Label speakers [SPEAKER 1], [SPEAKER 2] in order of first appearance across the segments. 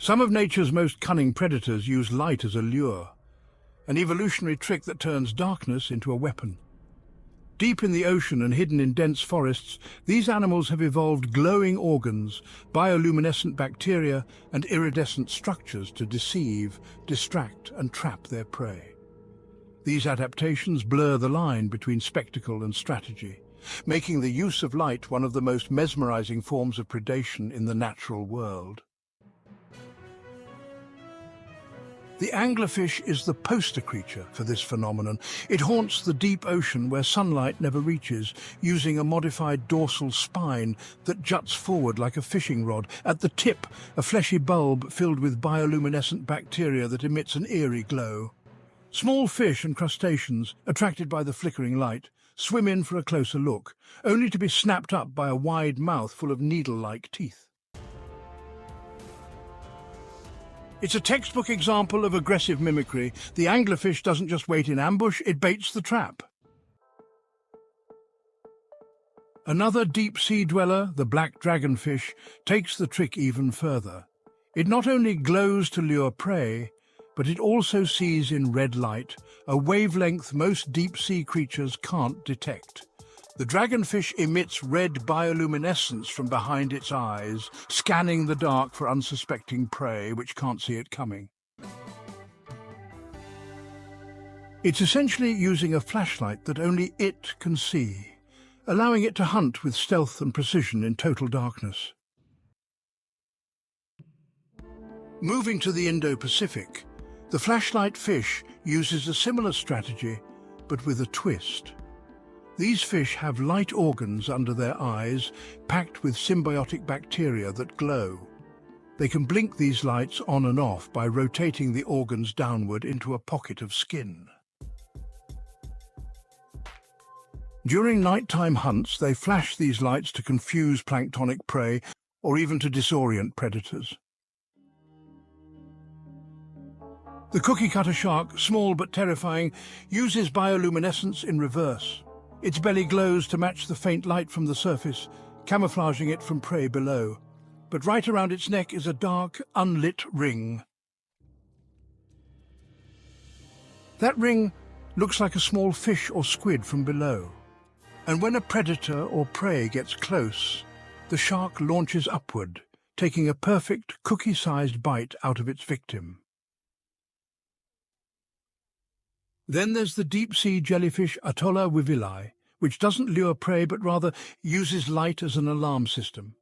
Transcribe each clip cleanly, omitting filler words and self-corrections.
[SPEAKER 1] Some of nature's most cunning predators use light as a lure, an evolutionary trick that turns darkness into a weapon. Deep in the ocean and hidden in dense forests, these animals have evolved glowing organs, bioluminescent bacteria, and iridescent structures to deceive, distract, and trap their prey. These adaptations blur the line between spectacle and strategy, making the use of light one of the most mesmerizing forms of predation in the natural world. The anglerfish is the poster creature for this phenomenon. It haunts the deep ocean where sunlight never reaches, using a modified dorsal spine that juts forward like a fishing rod. At the tip, a fleshy bulb filled with bioluminescent bacteria that emits an eerie glow. Small fish and crustaceans, attracted by the flickering light, swim in for a closer look, only to be snapped up by a wide mouth full of needle-like teeth. It's a textbook example of aggressive mimicry. The anglerfish doesn't just wait in ambush, it baits the trap. Another deep-sea dweller, the black dragonfish, takes the trick even further. It not only glows to lure prey, but it also sees in red light, a wavelength most deep-sea creatures can't detect. The dragonfish emits red bioluminescence from behind its eyes, scanning the dark for unsuspecting prey which can't see it coming. It's essentially using a flashlight that only it can see, allowing it to hunt with stealth and precision in total darkness. Moving to the Indo-Pacific, the flashlight fish uses a similar strategy, but with a twist. These fish have light organs under their eyes, packed with symbiotic bacteria that glow. They can blink these lights on and off by rotating the organs downward into a pocket of skin. During nighttime hunts, they flash these lights to confuse planktonic prey or even to disorient predators. The Cookiecutter shark, small but terrifying, uses bioluminescence in reverse. Its belly glows to match the faint light from the surface, camouflaging it from prey below. But right around its neck is a dark, unlit ring. That ring looks like a small fish or squid from below. And when a predator or prey gets close, the shark launches upward, taking a perfect cookie-sized bite out of its victim. Then there's the deep-sea jellyfish Atolla, which doesn't lure prey but rather uses light as an alarm system.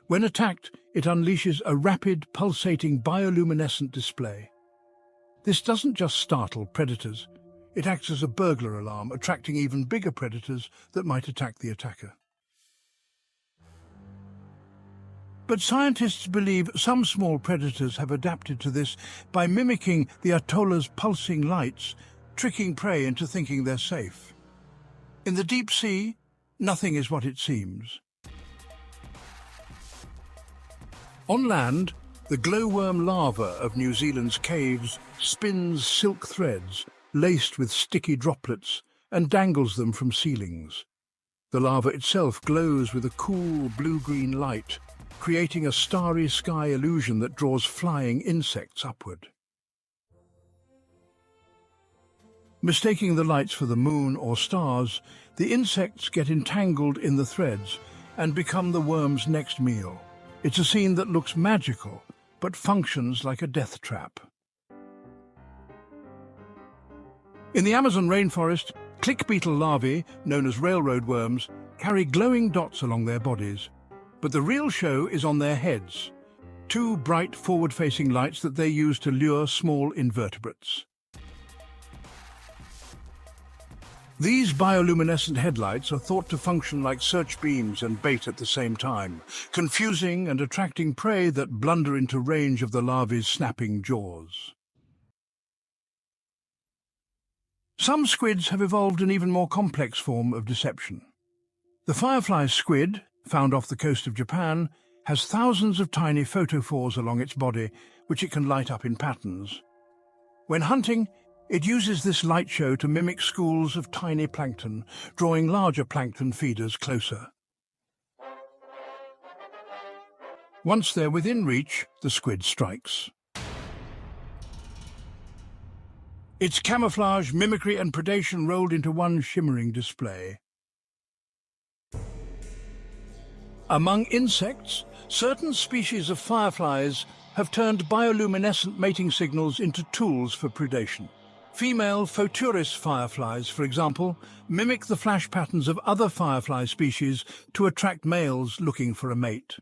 [SPEAKER 1] When attacked, it unleashes a rapid, pulsating bioluminescent display. This doesn't just startle predators, it acts as a burglar alarm, attracting even bigger predators that might attack the attacker. But scientists believe some small predators have adapted to this by mimicking the Atolla's pulsing lights, tricking prey into thinking they're safe. In the deep sea, nothing is what it seems. On land, the glowworm larva of New Zealand's caves spins silk threads laced with sticky droplets and dangles them from ceilings. The larva itself glows with a cool blue-green light, creating a starry sky illusion that draws flying insects upward. Mistaking the lights for the moon or stars, the insects get entangled in the threads and become the worm's next meal. It's a scene that looks magical, but functions like a death trap. In the Amazon rainforest, click beetle larvae, known as railroad worms, carry glowing dots along their bodies. But the real show is on their heads, two bright forward-facing lights that they use to lure small invertebrates. These bioluminescent headlights are thought to function like search beams and bait at the same time, confusing and attracting prey that blunder into range of the larvae's snapping jaws. Some squids have evolved an even more complex form of deception. The firefly squid, found off the coast of Japan, has thousands of tiny photophores along its body, which it can light up in patterns. When hunting, it uses this light show to mimic schools of tiny plankton, drawing larger plankton feeders closer. Once they're within reach, the squid strikes. Its camouflage, mimicry and predation rolled into one shimmering display. Among insects, certain species of fireflies have turned bioluminescent mating signals into tools for predation. Female photurus fireflies, for example, mimic the flash patterns of other firefly species to attract males looking for a mate.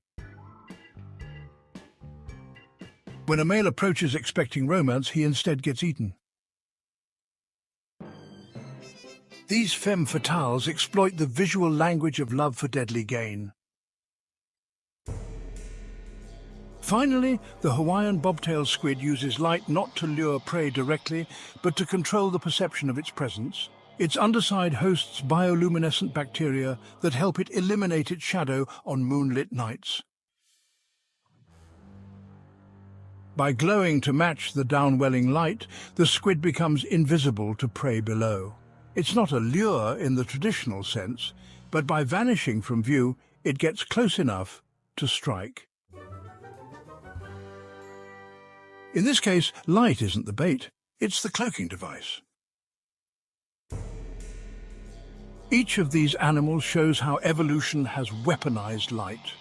[SPEAKER 1] When a male approaches expecting romance, he instead gets eaten. These femme fatales exploit the visual language of love for deadly gain. Finally, the Hawaiian bobtail squid uses light not to lure prey directly, but to control the perception of its presence. Its underside hosts bioluminescent bacteria that help it eliminate its shadow on moonlit nights. By glowing to match the downwelling light, the squid becomes invisible to prey below. It's not a lure in the traditional sense, but by vanishing from view, it gets close enough to strike. In this case, light isn't the bait, it's the cloaking device. Each of these animals shows how evolution has weaponized light.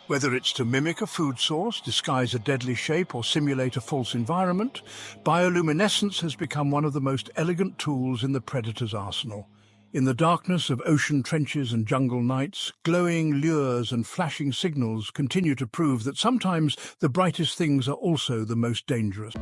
[SPEAKER 1] Whether it's to mimic a food source, disguise a deadly shape, or simulate a false environment, bioluminescence has become one of the most elegant tools in the predator's arsenal. In the darkness of ocean trenches and jungle nights, glowing lures and flashing signals continue to prove that sometimes the brightest things are also the most dangerous.